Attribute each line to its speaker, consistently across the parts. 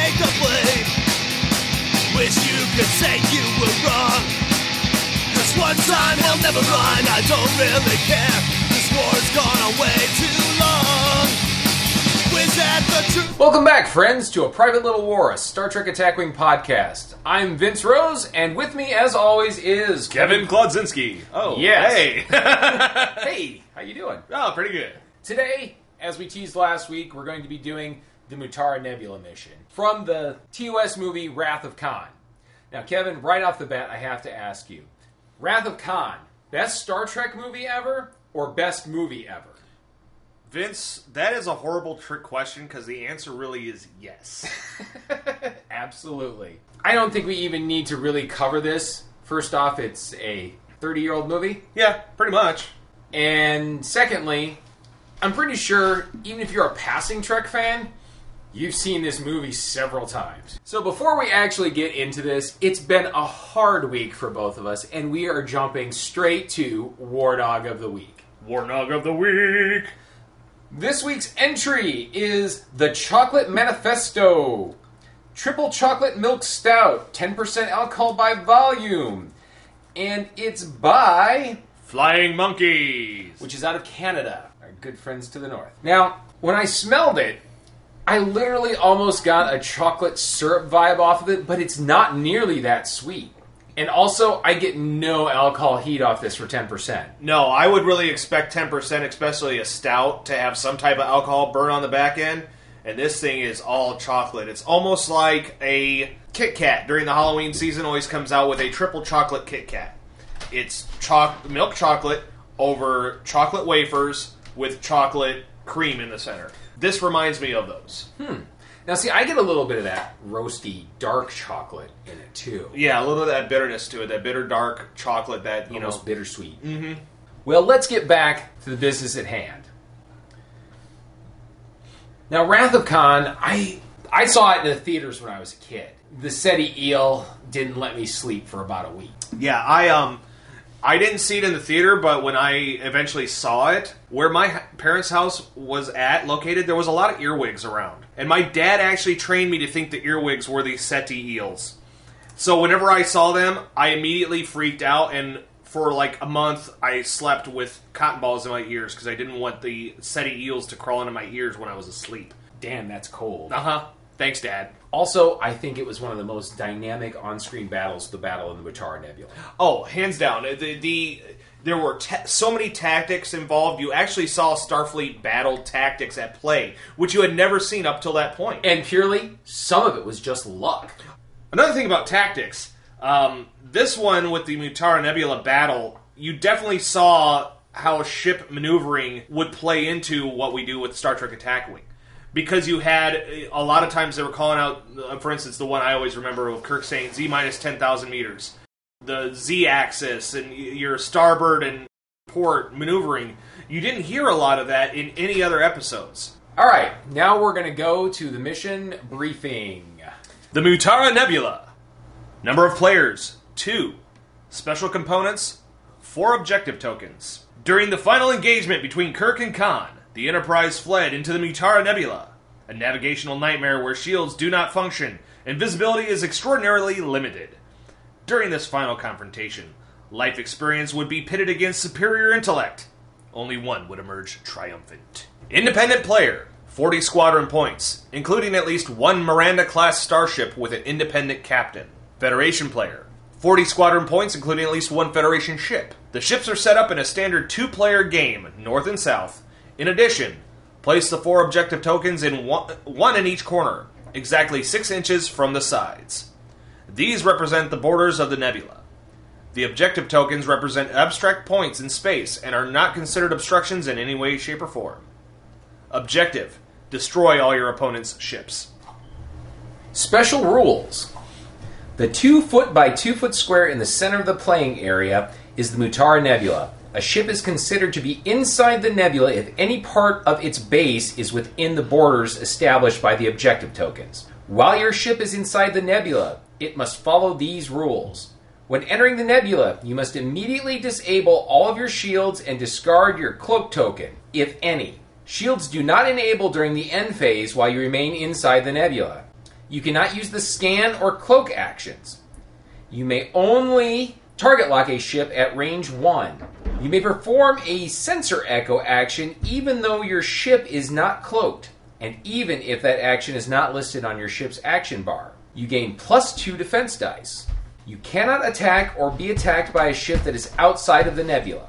Speaker 1: take the blame. Wish you could say you were wrong. Cause one time he'll never run. I don't really care. This war's gone on way too long. Whiz at the truth.
Speaker 2: Welcome back, friends, to A Private Little War, a Star Trek Attack Wing podcast. I'm Vince Rose, and with me, as always, is
Speaker 3: Kevin Klodzinski. Oh,
Speaker 2: yes.
Speaker 3: Hey.
Speaker 2: Hey, how you doing?
Speaker 3: Oh, pretty good.
Speaker 2: Today, as we teased last week, we're going to be doing the Mutara Nebula mission from the TOS movie Wrath of Khan. Now, Kevin, right off the bat, I have to ask you, Wrath of Khan, best Star Trek movie ever or best movie ever?
Speaker 3: Vince, that is a horrible trick question because the answer really is yes.
Speaker 2: Absolutely. I don't think we even need to really cover this. First off, it's a 30-year-old movie.
Speaker 3: Yeah, pretty much.
Speaker 2: And secondly, I'm pretty sure, even if you're a passing Trek fan, you've seen this movie several times. So before we actually get into this, it's been a hard week for both of us, and we are jumping straight to War Nog of the Week.
Speaker 3: War Nog of the Week!
Speaker 2: This week's entry is the Chocolate Manifesto. Triple chocolate milk stout, 10% alcohol by volume. And it's by
Speaker 3: Flying Monkeys,
Speaker 2: which is out of Canada, our good friends to the north. Now, when I smelled it, I literally almost got a chocolate syrup vibe off of it, but it's not nearly that sweet. And also, I get no alcohol heat off this for 10%.
Speaker 3: No, I would really expect 10%, especially a stout, to have some type of alcohol burn on the back end. And this thing is all chocolate. It's almost like a Kit Kat during the Halloween season always comes out with a triple chocolate Kit Kat. It's milk chocolate over chocolate wafers with chocolate cream in the center. This reminds me of those.
Speaker 2: Now, see, I get a little bit of that roasty, dark chocolate in it, too.
Speaker 3: Yeah, a little of that bitterness to it, that bitter, dark chocolate that,
Speaker 2: almost bittersweet. Mm-hmm. Well, let's get back to the business at hand. Now, Wrath of Khan, I saw it in the theaters when I was a kid. The SETI eel didn't let me sleep for about a week.
Speaker 3: Yeah, I didn't see it in the theater, but when I eventually saw it, where my parents' house was located, there was a lot of earwigs around. And my dad actually trained me to think the earwigs were the SETI eels. So whenever I saw them, I immediately freaked out, and for like a month, I slept with cotton balls in my ears because I didn't want the SETI eels to crawl into my ears when I was asleep.
Speaker 2: Damn, that's cold.
Speaker 3: Uh-huh. Thanks, Dad.
Speaker 2: Also, I think it was one of the most dynamic on-screen battles, the battle in the Mutara Nebula.
Speaker 3: Oh, hands down. There were so many tactics involved. You actually saw Starfleet battle tactics at play, which you had never seen up till that point.
Speaker 2: And purely, some of it was just luck.
Speaker 3: Another thing about tactics, this one with the Mutara Nebula battle, you definitely saw how ship maneuvering would play into what we do with Star Trek Attack Wing. Because you had, a lot of times they were calling out, for instance, the one I always remember of Kirk saying Z minus 10,000 meters. The Z-axis and your starboard and port maneuvering. You didn't hear a lot of that in any other episodes.
Speaker 2: Alright, now we're going to go to the mission briefing.
Speaker 3: The Mutara Nebula. Number of players, 2. Special components, 4 objective tokens. During the final engagement between Kirk and Khan, the Enterprise fled into the Mutara Nebula, a navigational nightmare where shields do not function and visibility is extraordinarily limited. During this final confrontation, life experience would be pitted against superior intellect. Only one would emerge triumphant. Independent player, 40 squadron points, including at least one Miranda-class starship with an independent captain. Federation player, 40 squadron points, including at least one Federation ship. The ships are set up in a standard 2-player game, north and south. In addition, place the 4 objective tokens in one in each corner, exactly 6 inches from the sides. These represent the borders of the nebula. The objective tokens represent abstract points in space and are not considered obstructions in any way, shape, or form. Objective: destroy all your opponent's ships.
Speaker 2: Special rules. The 2-foot by 2-foot square in the center of the playing area is the Mutara Nebula. A ship is considered to be inside the nebula if any part of its base is within the borders established by the objective tokens. While your ship is inside the nebula, it must follow these rules. When entering the nebula, you must immediately disable all of your shields and discard your cloak token, if any. Shields do not enable during the end phase while you remain inside the nebula. You cannot use the scan or cloak actions. You may only target lock a ship at range 1. You may perform a sensor echo action even though your ship is not cloaked, and even if that action is not listed on your ship's action bar. You gain +2 defense dice. You cannot attack or be attacked by a ship that is outside of the nebula.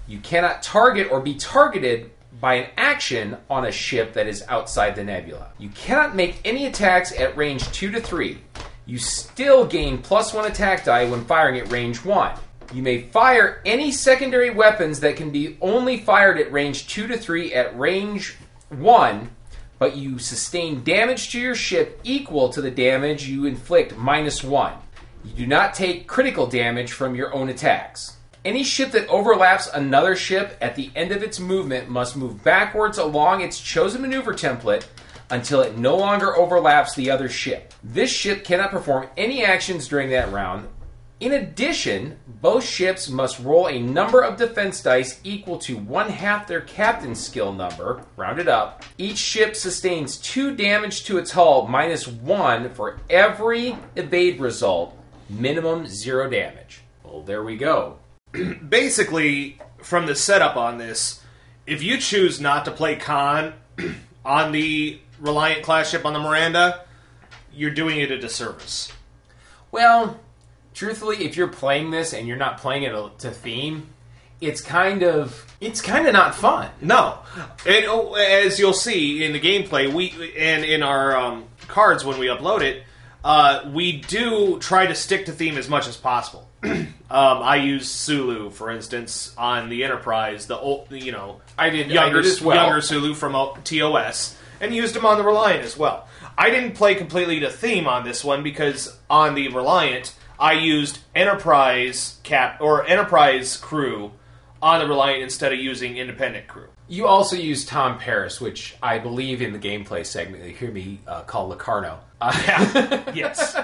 Speaker 2: You cannot target or be targeted by an action on a ship that is outside the nebula. You cannot make any attacks at range 2 to 3. You still gain +1 attack die when firing at range 1. You may fire any secondary weapons that can be only fired at range 2 to 3 at range 1, but you sustain damage to your ship equal to the damage you inflict -1. You do not take critical damage from your own attacks. Any ship that overlaps another ship at the end of its movement must move backwards along its chosen maneuver template until it no longer overlaps the other ship. This ship cannot perform any actions during that round. In addition, both ships must roll a number of defense dice equal to 1/2 their captain's skill number, rounded up. Each ship sustains 2 damage to its hull, -1 for every evade result, minimum 0 damage. Well, there we go.
Speaker 3: Basically, from the setup on this, if you choose not to play Khan on the Reliant class ship on the Miranda, you're doing it a disservice.
Speaker 2: Well, truthfully, if you're playing this and you're not playing it to theme, it's kind of not fun.
Speaker 3: No, and as you'll see in the gameplay, and in our cards when we upload it, we do try to stick to theme as much as possible. I used Sulu, for instance, on the Enterprise. The old,
Speaker 2: I did as well.
Speaker 3: Younger Sulu from TOS, and used him on the Reliant as well. I didn't play completely to theme on this one because on the Reliant, I used Enterprise crew on the Reliant instead of using independent crew.
Speaker 2: You also use Tom Paris, which I believe in the gameplay segment they hear me call Locarno.
Speaker 3: Yes.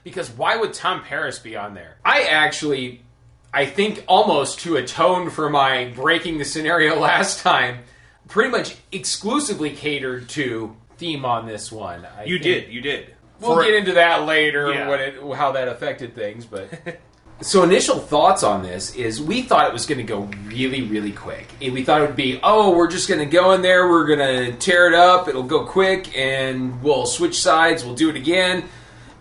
Speaker 2: Because why would Tom Paris be on there? I think almost to atone for my breaking the scenario last time, pretty much exclusively catered to theme on this one.
Speaker 3: You did.
Speaker 2: We'll get into that later, how that affected things, but... So initial thoughts on this is we thought it was going to go really, really quick. And we thought it would be, we're just going to go in there, we're going to tear it up, it'll go quick, and we'll switch sides, we'll do it again,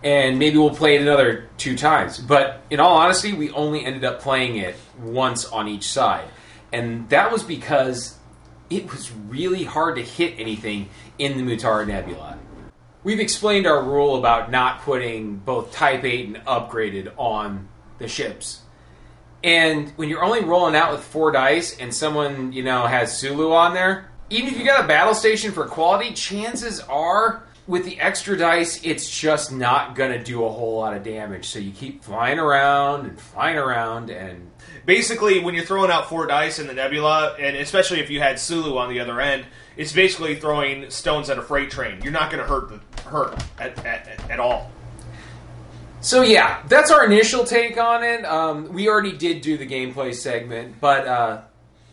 Speaker 2: and maybe we'll play it another 2 times. But in all honesty, we only ended up playing it once on each side. And that was because it was really hard to hit anything in the Mutara Nebula. We've explained our rule about not putting both Type 8 and Upgraded on the ships. And when you're only rolling out with 4 dice and someone, has Sulu on there, even if you got a battle station for quality, chances are with the extra dice, it's just not going to do a whole lot of damage. So you keep flying around and...
Speaker 3: Basically, when you're throwing out 4 dice in the Nebula, and especially if you had Sulu on the other end, it's basically throwing stones at a freight train. You're not going to hurt at all.
Speaker 2: So yeah, that's our initial take on it. We already did do the gameplay segment, but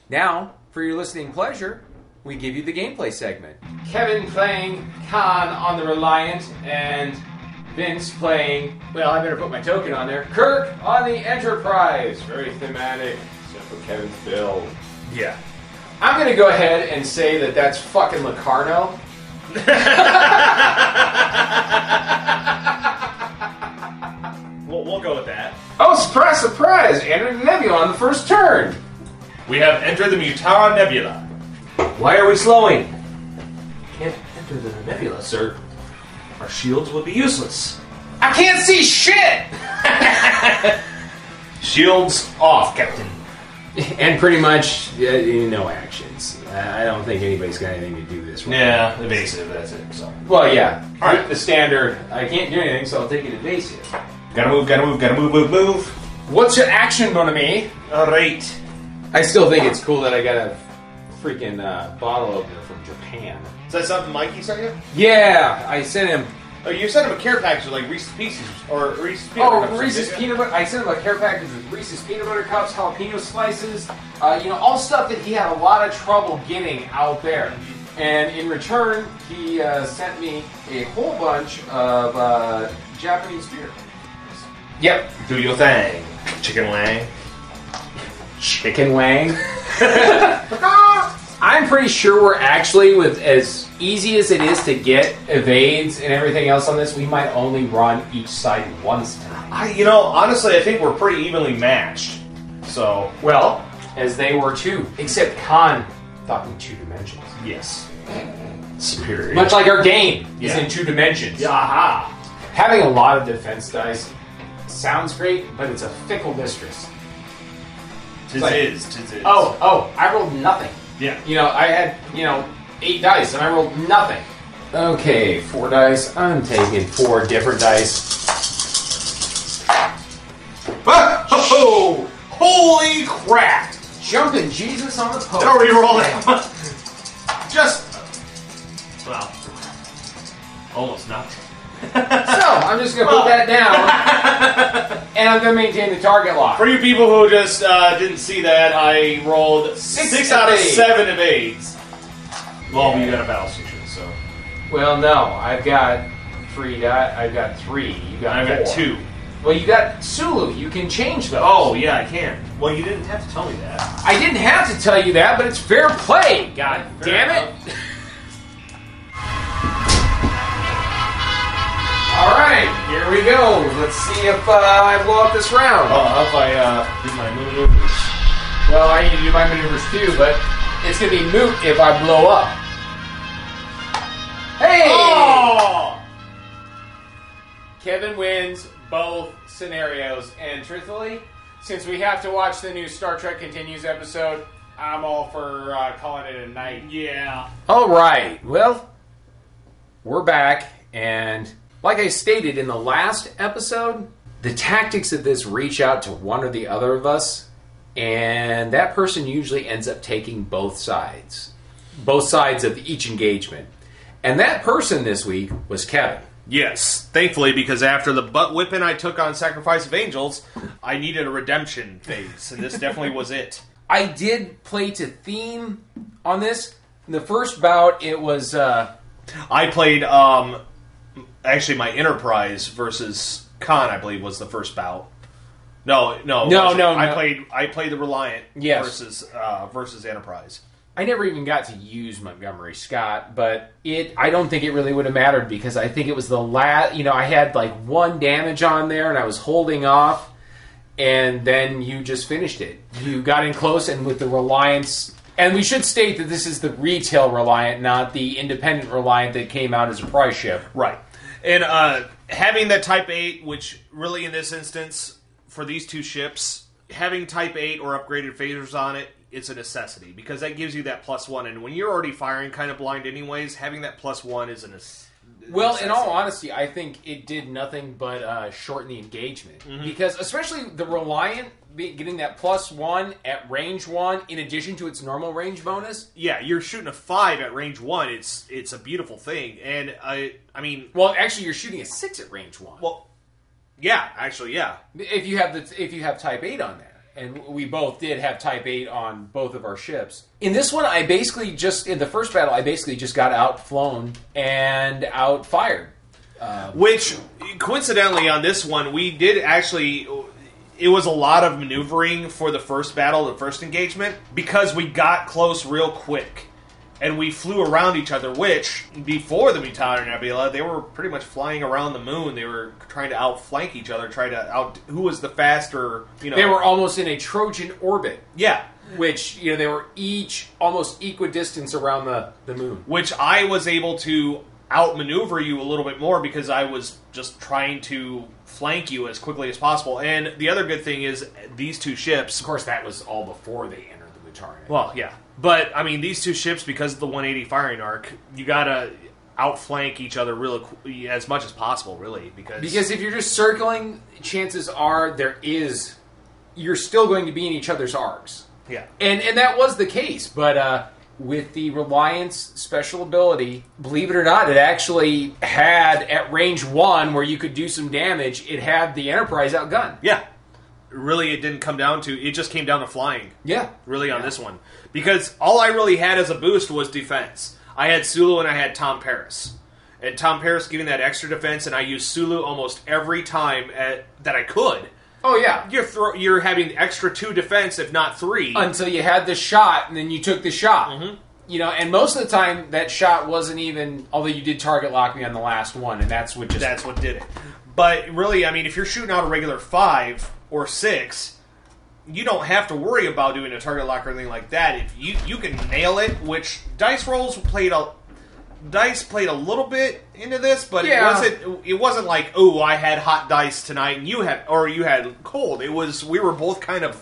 Speaker 2: now, for your listening pleasure, we give you the gameplay segment. Kevin playing Khan on the Reliant, and Vince playing, I better put my token on there, Kirk on the Enterprise. Very thematic, except for Kevin's build.
Speaker 3: Yeah.
Speaker 2: I'm going to go ahead and say that that's fucking Locarno.
Speaker 3: We'll go with that.
Speaker 2: Oh, surprise, surprise! Enter the Nebula on the first turn.
Speaker 3: We have entered the Mutara Nebula.
Speaker 4: Why are we slowing?
Speaker 3: Can't enter the Nebula, sir. Our shields would be useless.
Speaker 2: I can't see shit!
Speaker 3: Shields off, Captain.
Speaker 2: And pretty much, no actions. I don't think anybody's got anything to do this right.
Speaker 3: Yeah, evasive, that's it. So.
Speaker 2: Well, yeah.
Speaker 3: Alright.
Speaker 2: The standard, I can't do anything, so I'll take it evasive.
Speaker 3: Gotta move.
Speaker 2: What's your action gonna be?
Speaker 3: Alright.
Speaker 2: I still think it's cool that I got a freaking bottle opener from Japan.
Speaker 3: Is that something Mikey sent you?
Speaker 2: Yeah, I sent him...
Speaker 3: Oh, you sent him a care package with like Reese's Pieces, or Reese's Peanut Butter Cups.
Speaker 2: Reese's Peanut Butter... I sent him a care package with Reese's Peanut Butter Cups, jalapeno slices, all stuff that he had a lot of trouble getting out there. And in return, he sent me a whole bunch of Japanese beer. Yep.
Speaker 3: Do your thing, chicken wang.
Speaker 2: Chicken wang. I'm pretty sure we're actually, with as easy as it is to get evades and everything else on this, we might only run each side once time.
Speaker 3: Honestly, I think we're pretty evenly matched. So,
Speaker 2: Well, as they were too. Except Khan thought in 2 dimensions.
Speaker 3: yes. Superior.
Speaker 2: Much like our game is
Speaker 3: Yeah.
Speaker 2: in 2 dimensions.
Speaker 3: Aha!
Speaker 2: Having a lot of defense dice sounds great, but it's a fickle mistress.
Speaker 3: Tis
Speaker 2: Like-
Speaker 3: is.
Speaker 2: Oh, I rolled nothing.
Speaker 3: Yeah.
Speaker 2: I had, 8 dice, and I rolled nothing. Okay, 4 dice. I'm taking 4 different dice.
Speaker 3: Oh! Holy crap!
Speaker 2: Jumping Jesus on the post.
Speaker 3: Don't re-roll that one. Well, almost nothing.
Speaker 2: So, I'm just going to put that down, and I'm going to maintain the target lock.
Speaker 3: For you people who just didn't see that, I rolled 6 out of
Speaker 2: evades.
Speaker 3: 7 evades. Well,
Speaker 2: Yeah.
Speaker 3: you got a battle station, so
Speaker 2: Well, no, I've got 3 die. I've got 3. You got
Speaker 3: I've got
Speaker 2: 4.
Speaker 3: 2.
Speaker 2: Well, you got Sulu. You can change those.
Speaker 3: Oh, yeah, I can. Well, you didn't have to tell me that.
Speaker 2: I didn't have to tell you that, but it's fair play. God damn it! All right, here we go. Let's see if I blow up this round.
Speaker 3: How if I do my maneuvers?
Speaker 2: Well, I need to do my maneuvers too, but it's gonna be moot if I blow up. Hey!
Speaker 3: Oh!
Speaker 2: Kevin wins both scenarios, and truthfully, since we have to watch the new Star Trek Continues episode, I'm all for calling it a night.
Speaker 3: Yeah.
Speaker 2: All right, well, we're back, and like I stated in the last episode, the tactics of this reach out to one or the other of us, and that person usually ends up taking both sides of each engagement. And that person this week was Kevin.
Speaker 3: Yes, thankfully, because after the butt whipping I took on Sacrifice of Angels, I needed a redemption phase, and this definitely was it.
Speaker 2: I did play to theme on this. In the first bout, it was...
Speaker 3: I played, actually, my Enterprise versus Khan, I believe, was the first bout. No. I played the Reliant versus Enterprise.
Speaker 2: I never even got to use Montgomery Scott, but I don't think it really would have mattered because I think it was the last, I had like 1 damage on there and I was holding off, and then you just finished it. You got in close, and with the Reliance, and we should state that this is the retail Reliant, not the independent Reliant that came out as a prize ship.
Speaker 3: Right. And having that Type 8, which really in this instance, for these 2 ships, having Type 8 or upgraded phasers on it, it's a necessity, because that gives you that +1, and when you're already firing kind of blind anyways, having that +1 is a necessity.
Speaker 2: Well, in all honesty, I think it did nothing but shorten the engagement. Because especially the Reliant getting that +1 at range 1 in addition to its normal range bonus.
Speaker 3: Yeah, you're shooting a 5 at range 1. It's a beautiful thing. And I mean,
Speaker 2: Well, actually, you're shooting a 6 at range 1.
Speaker 3: well, yeah, actually, yeah.
Speaker 2: If you have Type 8 on there. And we both did have Type 8 on both of our ships. In this one, in the first battle, I basically just got outflown and outfired.
Speaker 3: Which, coincidentally, on this one, we did actually... It was a lot of maneuvering for the first battle, the first engagement, because we got close real quick. And we flew around each other, which, before the Mutara Nebula, they were pretty much flying around the moon. They were trying to outflank each other, who was the faster,
Speaker 2: They were almost in a Trojan orbit.
Speaker 3: Yeah.
Speaker 2: Which, they were each almost equidistant around the moon.
Speaker 3: Which I was able to outmaneuver you a little bit more because I was just trying to flank you as quickly as possible. And the other good thing is, these 2 ships...
Speaker 2: Of course, that was all before they entered the Mutara.
Speaker 3: Well, yeah. But, I mean, these 2 ships, because of the 180 firing arc, you gotta outflank each other as much as possible, really. Because
Speaker 2: if you're just circling, chances are you're still going to be in each other's arcs.
Speaker 3: Yeah.
Speaker 2: And that was the case, but with the Reliance special ability, believe it or not, it actually had, at range 1, where you could do some damage, it had the Enterprise outgunned.
Speaker 3: Yeah. Really, it didn't come down to... It just came down to flying.
Speaker 2: Yeah.
Speaker 3: Really, on this one. Because all I really had as a boost was defense. I had Sulu and I had Tom Paris. And Tom Paris giving that extra defense, and I used Sulu almost every time that I could.
Speaker 2: Oh, yeah.
Speaker 3: You're having extra 2 defense, if not 3.
Speaker 2: Until you had the shot, and then you took the shot.
Speaker 3: Mm-hmm.
Speaker 2: You know, and most of the time, that shot wasn't even... Although you did target lock me on the last one, and that's what did
Speaker 3: it. But really, I mean, if you're shooting out a regular 5 or 6... You don't have to worry about doing a target lock or anything like that. If you can nail it, which dice rolls played a little bit into this, but it wasn't like, oh, I had hot dice tonight and you had cold. It was we were both kind of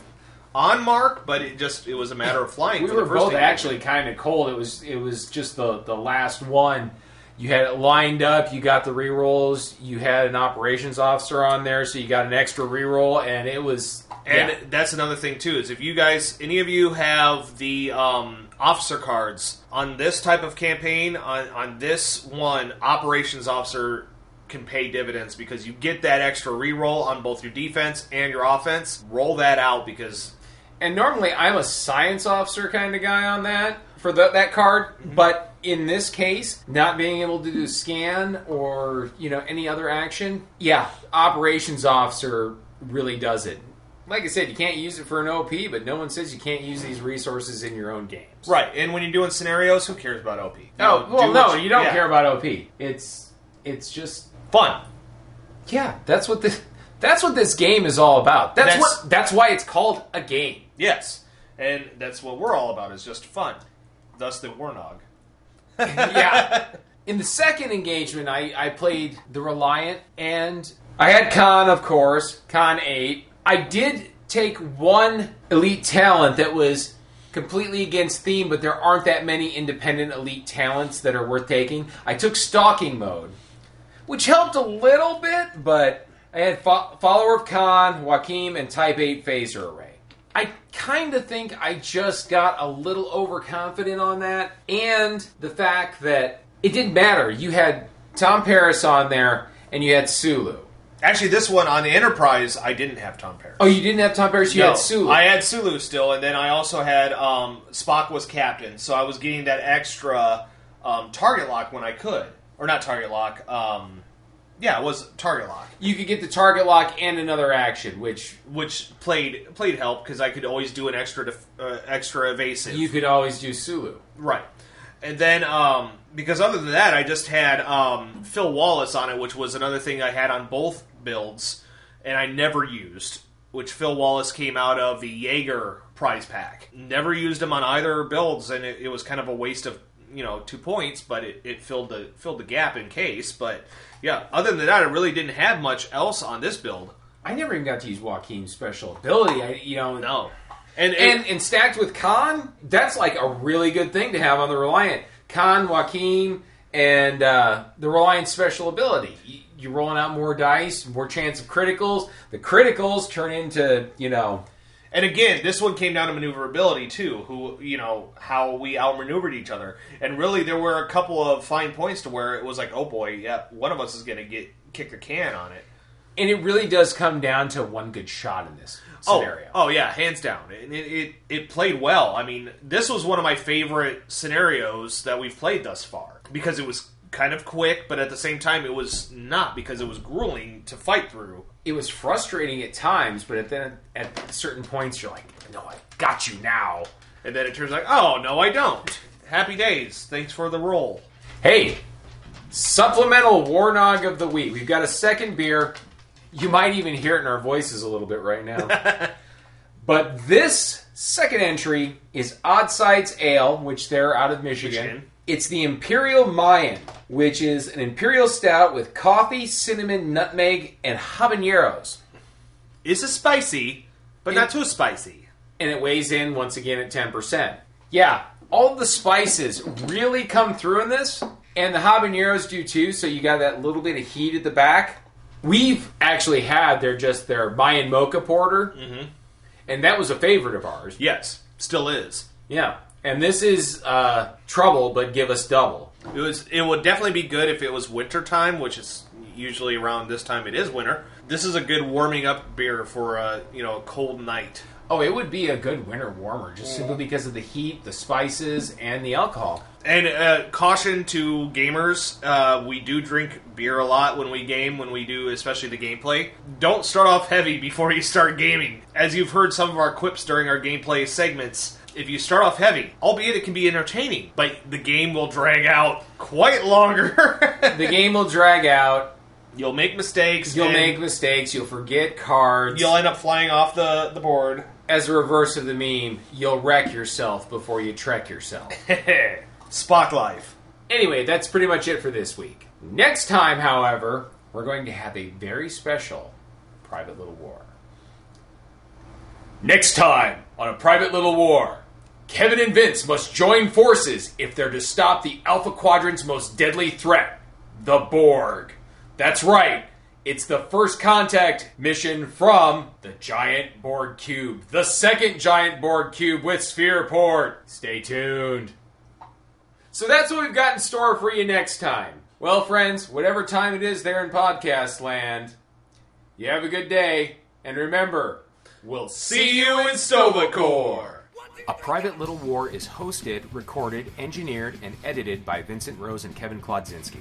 Speaker 3: on mark, but it was a matter of flying.
Speaker 2: We were both actually kind of cold. It was just the last one. You had it lined up, you got the rerolls, you had an operations officer on there, so you got an extra reroll, and it was...
Speaker 3: And that's another thing, too, is if you guys, any of you have the officer cards on this type of campaign, on this one, operations officer can pay dividends because you get that extra reroll on both your defense and your offense. Roll that out because...
Speaker 2: And normally I'm a science officer kind of guy on that, for that card, but... In this case, not being able to do scan or, any other action, operations officer really does it. Like I said, you can't use it for an OP, but no one says you can't use these resources in your own games.
Speaker 3: Right, and when you're doing scenarios, who cares about OP?
Speaker 2: You don't care about OP. It's just
Speaker 3: fun.
Speaker 2: Yeah, that's what this game is all about. That's why it's called a game.
Speaker 3: Yes, and that's what we're all about, is just fun. Thus the War Nog.
Speaker 2: Yeah. In the second engagement, I played the Reliant, and I had Khan, of course, Khan 8. I did take one elite talent that was completely against theme, but there aren't that many independent elite talents that are worth taking. I took Stalking Mode, which helped a little bit, but I had Follower of Khan, Joachim, and Type 8 Phaser Array. I kind of think I just got a little overconfident on that, and the fact that it didn't matter. You had Tom Paris on there, and you had Sulu.
Speaker 3: Actually, this one on the Enterprise, I didn't have Tom Paris.
Speaker 2: Oh, you didn't have Tom Paris? You had Sulu.
Speaker 3: I had Sulu still, and then I also had Spock was captain, so I was getting that extra target lock when I could. Or not target lock, it was target lock.
Speaker 2: You could get the target lock and another action, which
Speaker 3: played help because I could always do an extra evasive.
Speaker 2: You could always do Sulu,
Speaker 3: right? And then because other than that, I just had Phil Wallace on it, which was another thing I had on both builds, and I never used. Which Phil Wallace came out of the Jaeger prize pack. Never used him on either builds, and it was kind of a waste of 2 points, but it filled the gap in case. But yeah, other than that, I really didn't have much else on this build.
Speaker 2: I never even got to use Joaquin's special ability.
Speaker 3: No.
Speaker 2: And stacked with Khan, that's like a really good thing to have on the Reliant. Khan, Joaquin, and the Reliant special ability. You're rolling out more dice, more chance of criticals. The criticals turn into,
Speaker 3: And again, this one came down to maneuverability too. How we outmaneuvered each other, and really there were a couple of fine points to where it was like, oh boy, yeah, one of us is going to kick the can on it.
Speaker 2: And it really does come down to one good shot in this scenario.
Speaker 3: Oh yeah, hands down. It played well. I mean, this was one of my favorite scenarios that we've played thus far because it was kind of quick, but at the same time, it was not because it was grueling to fight through.
Speaker 2: It was frustrating at times, but at certain points, you're like, no, I got you now.
Speaker 3: And then it turns like, oh, no, I don't. Happy days. Thanks for the roll.
Speaker 2: Hey, supplemental War Nog of the week. We've got a second beer. You might even hear it in our voices a little bit right now. But this second entry is Odd Sides Ale, which they're out of Michigan. It's the Imperial Mayan, which is an imperial stout with coffee, cinnamon, nutmeg, and habaneros.
Speaker 3: It's spicy, but not too spicy.
Speaker 2: And it weighs in, once again, at 10%. Yeah, all the spices really come through in this, and the habaneros do too, so you got that little bit of heat at the back. We've actually had their Mayan Mocha Porter, and that was a favorite of ours.
Speaker 3: Yes, still is.
Speaker 2: Yeah. And this is trouble, but give us double.
Speaker 3: It would definitely be good if it was winter time, which is usually around this time. It is winter. This is a good warming up beer for a cold night.
Speaker 2: Oh, it would be a good winter warmer, just simply because of the heat, the spices, and the alcohol.
Speaker 3: And caution to gamers, we do drink beer a lot when we game, when we do especially the gameplay. Don't start off heavy before you start gaming. As you've heard some of our quips during our gameplay segments, if you start off heavy, albeit it can be entertaining, but the game will drag out quite longer.
Speaker 2: The game will drag out.
Speaker 3: You'll make mistakes.
Speaker 2: You'll forget cards.
Speaker 3: You'll end up flying off the board.
Speaker 2: As a reverse of the meme, you'll wreck yourself before you trek yourself.
Speaker 3: Spock life.
Speaker 2: Anyway, that's pretty much it for this week. Next time, however, we're going to have a very special Private Little War. Next time on A Private Little War, Kevin and Vince must join forces if they're to stop the Alpha Quadrant's most deadly threat, the Borg. That's right, it's the first contact mission from the Giant Borg Cube, the second Giant Borg Cube with Sphereport. Stay tuned. So that's what we've got in store for you next time. Well, friends, whatever time it is there in podcast land, you have a good day, and remember, we'll see you in Stovacor. A Private Little War is hosted, recorded, engineered, and edited by Vincent Rose and Kevin Klodzinski.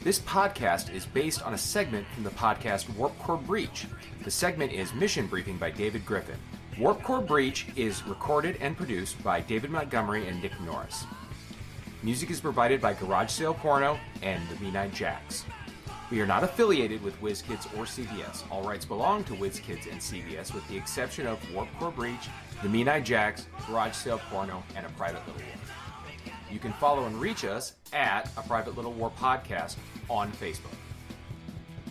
Speaker 2: This podcast is based on a segment from the podcast Warp Core Breach. The segment is Mission Briefing by David Griffin. Warp Core Breach is recorded and produced by David Montgomery and Nick Norris. Music is provided by Garage Sale Porno and the V9 Jacks. We are not affiliated with WizKids or CBS. All rights belong to WizKids and CBS with the exception of Warp Core Breach, the V9 Jacks, Garage Sale Porno, and A Private Little War. You can follow and reach us at A Private Little War Podcast on Facebook.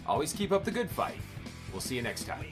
Speaker 2: Always keep up the good fight. We'll see you next time.